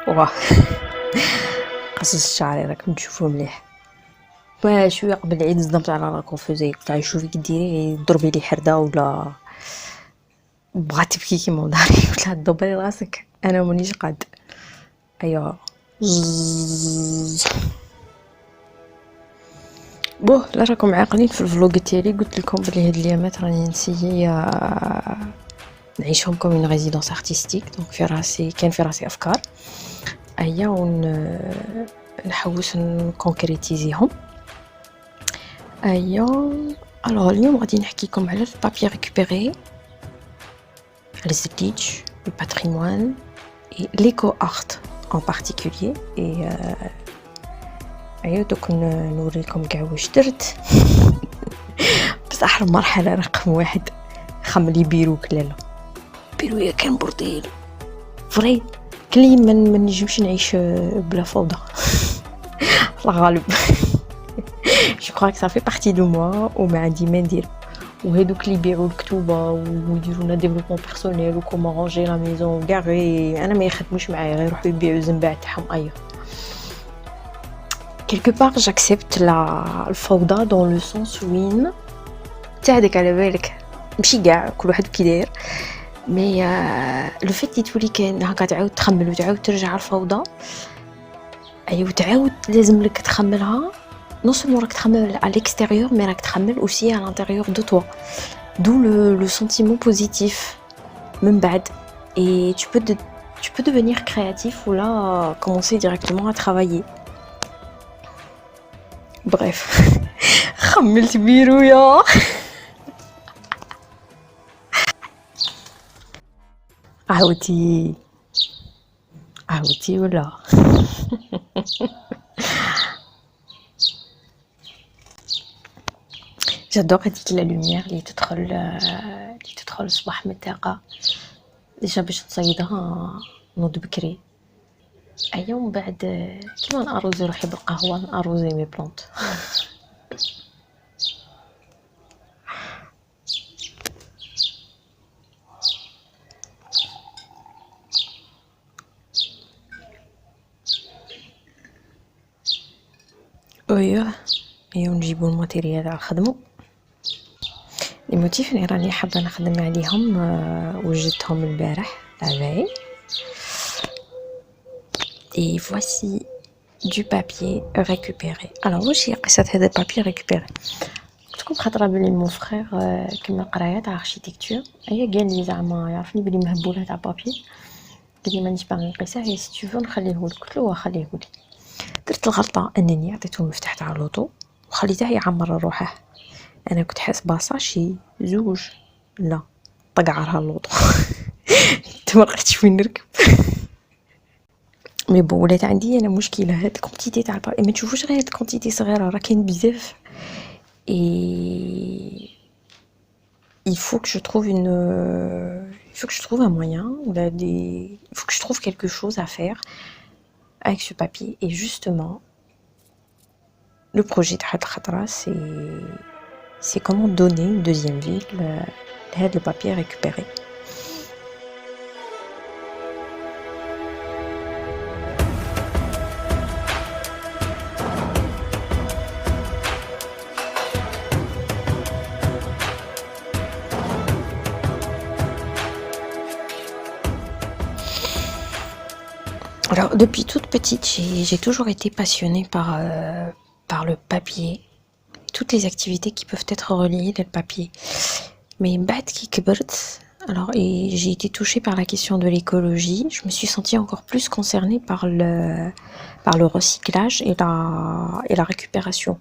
واه قصص الشعري راكم تشوفوه مليح. شويه قبل العيد صدمت على لا كونفوزي، قلت لها شوفي كي ديري ضربي لي حرده ولا بغات تبكي كيما داري. قلت لها دبري راسك انا مانيش قاد. ايوا بوه لا راكم عاقلين في الفلوق تاعي قلت لكم بلي هاد الايامات راني نسيي نعيشهم كوم اون ريزيدونس ارتستيك، دونك في راسي كاين في راسي افكار ايا نحوس نكونكريتيزيهم. ايا الوغ اليوم غادي نحكيكم على البابي ريكوبيري، على الزليج، الباتريمون et l'éco-art en particulier. et ايا دوك نوريكم كاع واش درت. بصح المرحله رقم 1 خملي بيروك. لا بيرويا كان بورديل فري كلي من نجمش نعيش بلا فوضى. الغالب جو كروك صافي بارتي دو موا وما عندي ما ندير. وهذوك اللي يبيعوا الكتوبه ويديروا لنا ديفلوبمون بيرسونيل وكومون رونجي لا ميزون كاع غير انا ما يخدموش معايا، غير يروحوا يبيعوا الزنباع تاعهم. ايا quelque part j'accepte الفوضى dans le sens وين تاعدك على بالك ماشي كاع كل واحد كي داير، مي لو فيت اللي تولي كاين هكا تعاود تخمل وتعاود ترجع الفوضى. ايوا تعاود لازم لك تخملها non seulement راك تخمل à l'extérieur mais راك تخمل aussi à l'intérieur de toi, d'où le sentiment positif من بعد. et tu peux devenir créatif ou là commencer directement à travailler. bref خملت بيرويا. عاودتي ولا j'adore هذيك لا لوميير اللي تدخل الصباح من الطاقه ديجا باش تصيدها نوض بكري. ايا ومن بعد كيما ناروزي روحي بالقهوه ناروزي مي بلونط. ايوا نجيبو الماتيريال تاع الخدمه. لي موتيف اللي راني حابه نخدم عليهم وجدتهم البارح لافاي. et voici du papier récupéré. alors واش هي قصه هذا البابي ريكوبيري؟ قلتلكم خطره بلي مون فخير كمل قرايه تاع اركيتكتور، ايا قال لي زعما يعرفني بلي مهبوله تاع بابي، قال لي مانيش باغي نقيسه، هي سي تو نخليه لك. قلت له خليه لي. درت الغلطه انني عطيته المفتاح تاع اللوطو وخليته يعمر روحه. انا كنت حاسبه صاشي زوج، لا طقعرها اللوطو. انت ما لقيتش وين نركب. مي بون ولات عندي انا مشكله هاد كونتيتي تاع البابي ما تشوفوش غير هاد كونتيتي صغيره، راه كاين بزاف. et il faut que je trouve un moyen ou il faut que je trouve quelque chose à faire avec ce papier. et justement le projet de هاد الخطره c'est comment donner une deuxième vie لهاد البابي récupéré. Alors, depuis toute petite, j'ai toujours été passionnée par le papier, toutes les activités qui peuvent être reliées au papier. Mais بعد كي كبرت, alors et j'ai été touchée par la question de l'écologie, je me suis sentie encore plus concernée par le recyclage et la récupération.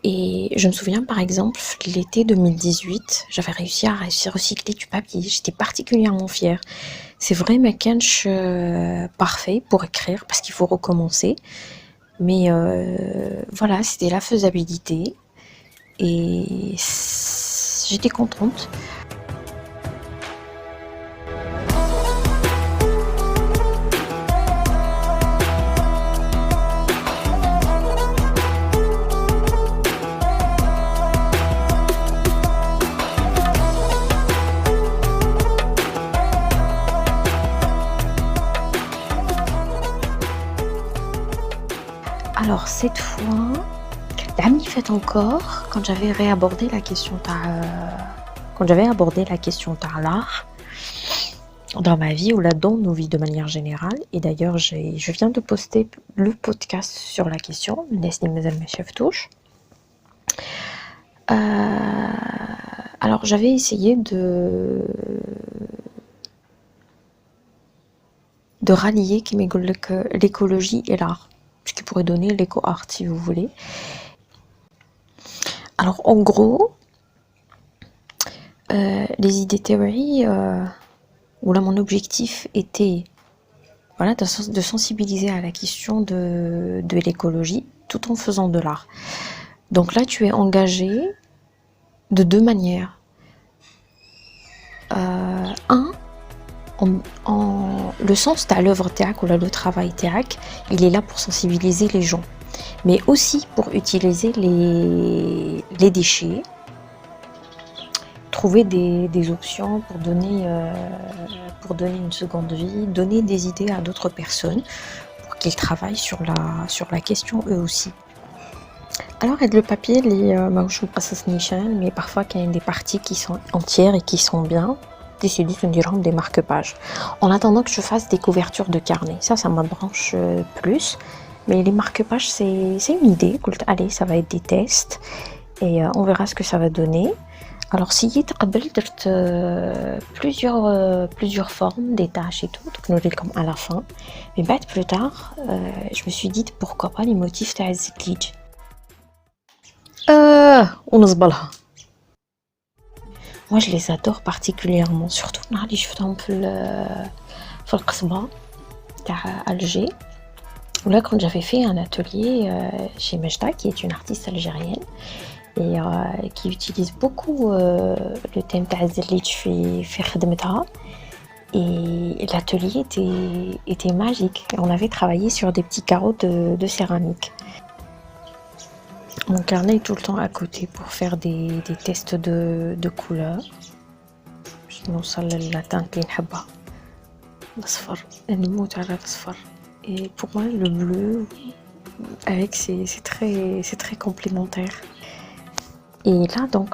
Et je me souviens par exemple l'été 2018, j'avais réussi à recycler du papier, j'étais particulièrement fière. C'est vrai ما كانش parfait pour écrire parce qu'il faut recommencer, mais voilà, c'était la faisabilité et j'étais contente. Alors cette fois, l'année fait encore, quand j'avais abordé la question de l'art dans ma vie ou là dans nos vies de manière générale. Et d'ailleurs, je viens de poster le podcast sur la question. Alors j'avais essayé de rallier l'écologie et l'art, ce qui pourrait donner l'éco-art si vous voulez. Alors en gros, les idées théories, où là mon objectif était voilà, de sensibiliser à la question de l'écologie tout en faisant de l'art. Donc là tu es engagé de deux manières. Le sens de l'œuvre théâtre ou là, le travail théâtre, il est là pour sensibiliser les gens, mais aussi pour utiliser les déchets, trouver des options pour donner une seconde vie, donner des idées à d'autres personnes pour qu'ils travaillent sur la question eux aussi. Alors le papier, mais parfois il y a des parties qui sont entières et qui sont bien. Décidé de dire des marque-pages en attendant que je fasse des couvertures de carnet. Ça me branche plus, mais les marque-pages c'est une idée. Allez, ça va être des tests et on verra ce que ça va donner. Alors si j'ai plusieurs formes, des tâches et tout, donc nous les comme à la fin. Mais plus tard, je me suis dit pourquoi pas les motifs تاع الزليج. ونصبلها. Moi je les adore particulièrement, surtout اللي شفتهم في القصبة تاع Alger. Là quand j'avais fait un atelier chez Majda qui est une artiste algérienne et qui utilise beaucoup le thème تاع الزليج في خدمتها. Et l'atelier était magique. On avait travaillé sur des petits carreaux de céramique. Mon carnet est tout le temps à côté pour faire des tests de couleurs. نوصل للتانت اللي نحبها الأصفر نموت على الأصفر. Et pour moi le bleu avec c'est très complémentaire. Et là donc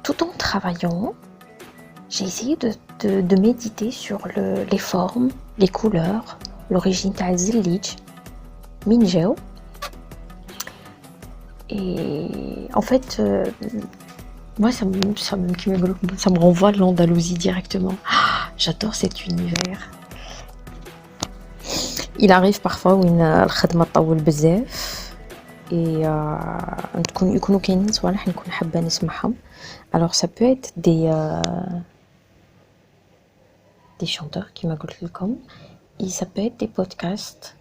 tout en travaillant, j'ai essayé de méditer sur les formes, les couleurs, l'origine تاع الزليج من جاو. Et en fait, moi ça me renvoie à l'Andalousie directement. J'adore cet univers. Il arrive parfois où الخدمة تطول بزاف et يكونوا كاينين صوالح نكون حابة نسمعهم. Alors ça peut être des chanteurs qui m'a قلت لكم, et ça peut être des podcasts.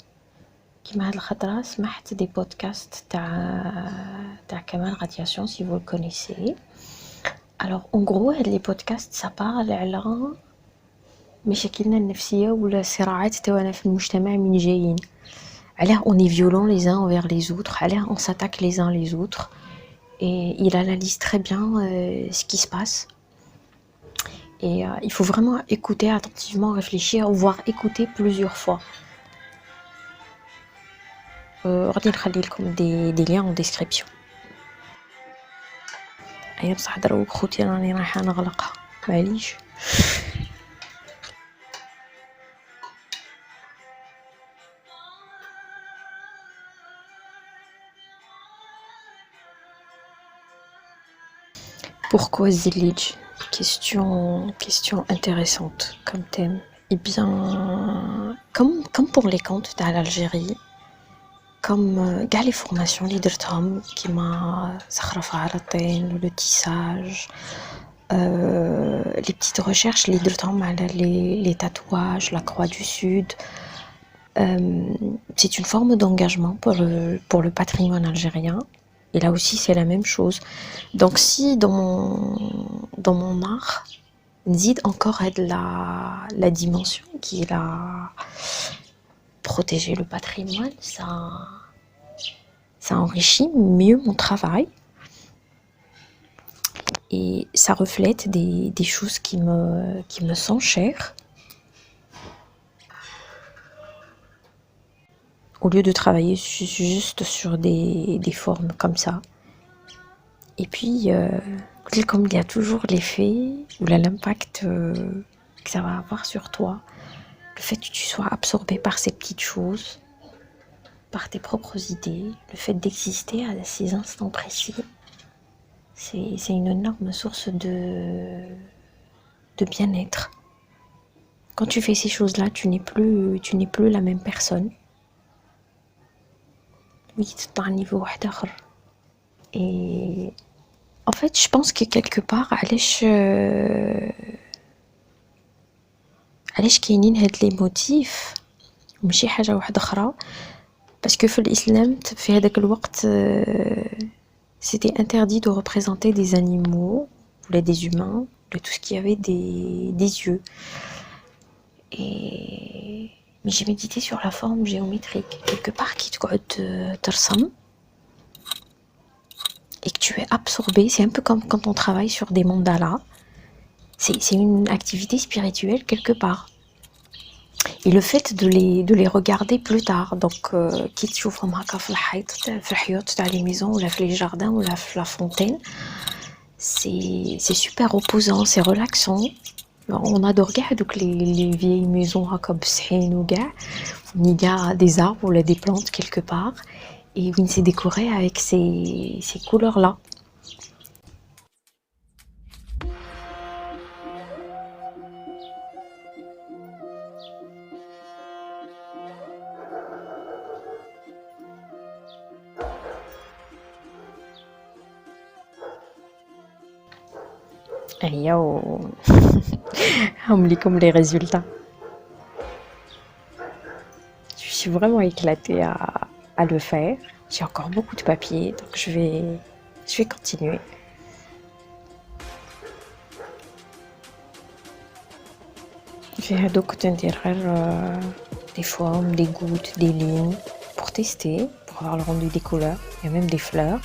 كيما هاد الخطرة سمحت des podcasts تاع كمال غادياسيون si vous le connaissez. Alors en gros هاد les podcasts ça parle على مشاكلنا النفسية ولا الصراعات تاعنا في المجتمع من جايين, علاه on est violent les uns envers les autres, علاه on s'attaque les uns les autres, et il analyse très bien ce qui se passe. Et il faut vraiment écouter attentivement, réfléchir, voire écouter plusieurs fois. غادي نخلي لكم des liens en description. هيا بصح دروك خوتي راني رايحه نغلقها معليش. Pourquoi الزليج? Question intéressante comme thème. Eh bien, comme pour les contes تاع l'Algérie, comme كاع les formations اللي درتهم كيما زخرفة على الطين, le tissage, les petites recherches اللي درتهم على les tatouages, la croix du sud. C'est une forme d'engagement pour le patrimoine algérien. Et là aussi c'est la même chose. Donc si dans mon art نزيد encore la dimension qui est là, protéger le patrimoine, ça enrichit mieux mon travail et ça reflète des choses qui me sont chères. au lieu de travailler juste sur des formes comme ça. Et puis, comme il y a toujours l'effet ou l'impact que ça va avoir sur toi, le fait que tu sois absorbé par ces petites choses, par tes propres idées, le fait d'exister à ces instants précis, c'est une énorme source de bien-être. Quand tu fais ces choses-là, tu n'es plus la même personne. Oui, tu es à un niveau واحد. Et en fait, je pense que quelque part, علاش كاينين هاد لي موتيف وماشي حاجة واحدة أخرى، باسكو في الإسلام في هذاك الوقت c'était interdit de représenter des animaux ou des humains, de tout ce qui avait des yeux. Mais j'ai médité sur la forme géométrique, quelque part qui te ressemble et que tu es absorbé. C'est un peu comme quand on travaille sur des mandalas. C'est une activité spirituelle quelque part. Et le fait de les regarder plus tard, donc كي تشوفهم هكا في الحيط في الحيوط تاع les maisons ولا في les jardins ولا في la fontaine, c'est super reposant, c'est relaxant. On adore donc les vieilles maisons هكا بصحين وكاع il y a des arbres ou des plantes quelque part et où c'est décoré avec ces couleurs là. Et yo, comme les résultats. Je suis vraiment éclatée à le faire. J'ai encore beaucoup de papier, donc je vais continuer. J'ai donc des formes, des gouttes, des lignes pour tester, pour avoir le rendu des couleurs. Il y a même des fleurs.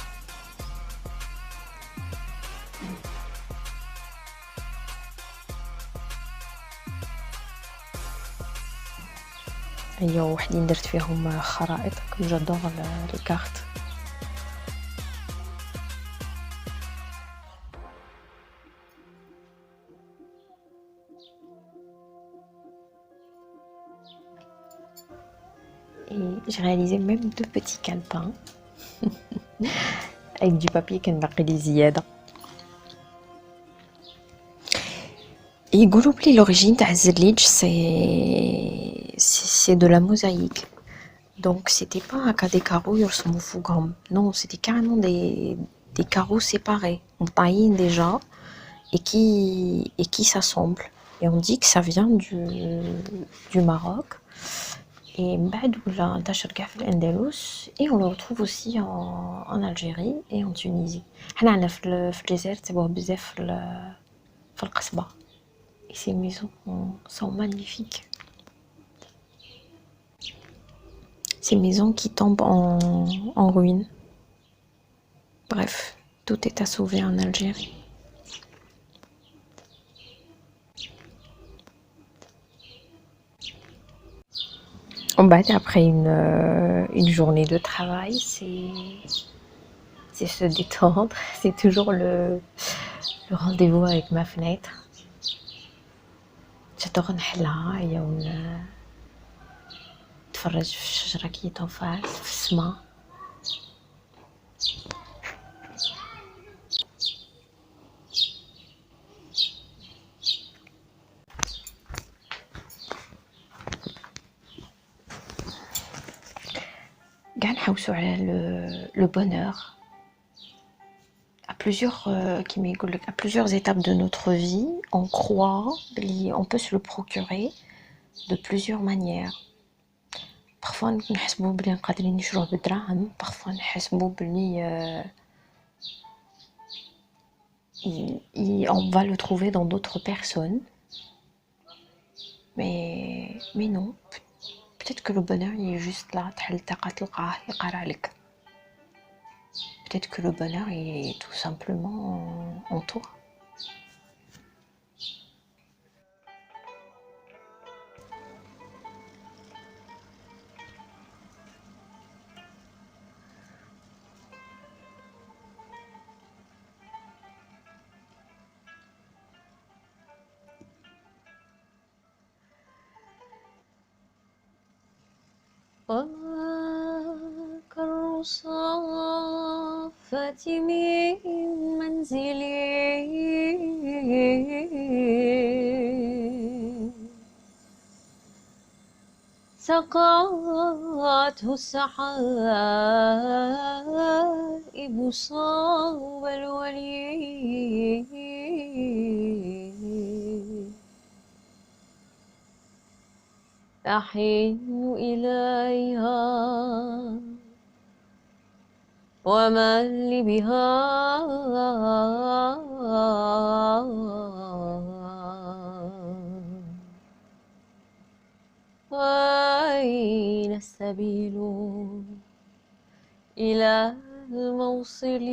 هي وحدين درت فيهم خرائط كم جادور الكارت. Et j'ai réalisé même 2 petits calepins avec du papier كنبقي لي زيادة. يقولوا بلي l'origine تاع الزليج c'est de la mosaïque. Donc c'était pas هكا des carreaux يرسموا فوقهم. Non, c'était carrément des carreaux séparés, on taille déjà et qui s'assemblent. Et on dit que ça vient du Maroc. Et بعد ولا انتشر كاع في الأندلس et on le retrouve aussi en Algérie et en Tunisie. حنا عندنا في الجزائر تبوه بزاف في القصبة. Et ces maisons sont magnifiques. Ces maisons qui tombent en ruine. Bref, tout est à sauver en Algérie. Après une journée de travail, c'est se détendre. C'est toujours le rendez-vous avec ma fenêtre. j'adore نحلها هي ونتفرج في الشجرة كي تنفعل في السما. قاعد نحوسو على le bonheur à plusieurs à plusieurs étapes de notre vie. On croit on peut se le procurer de plusieurs manières. parfois نحسبو بلي قادرين نشروه بالدراهم، parfois نحسبو بلي on va le trouver dans d'autres personnes, mais non, peut-être que le bonheur il est juste là. Peut-être que le bonheur est tout simplement en toi. وما كالرصافة من منزلي سقته السحائب صوب الولي أحن إليها وما لي بها وأين السبيل إلى الموصل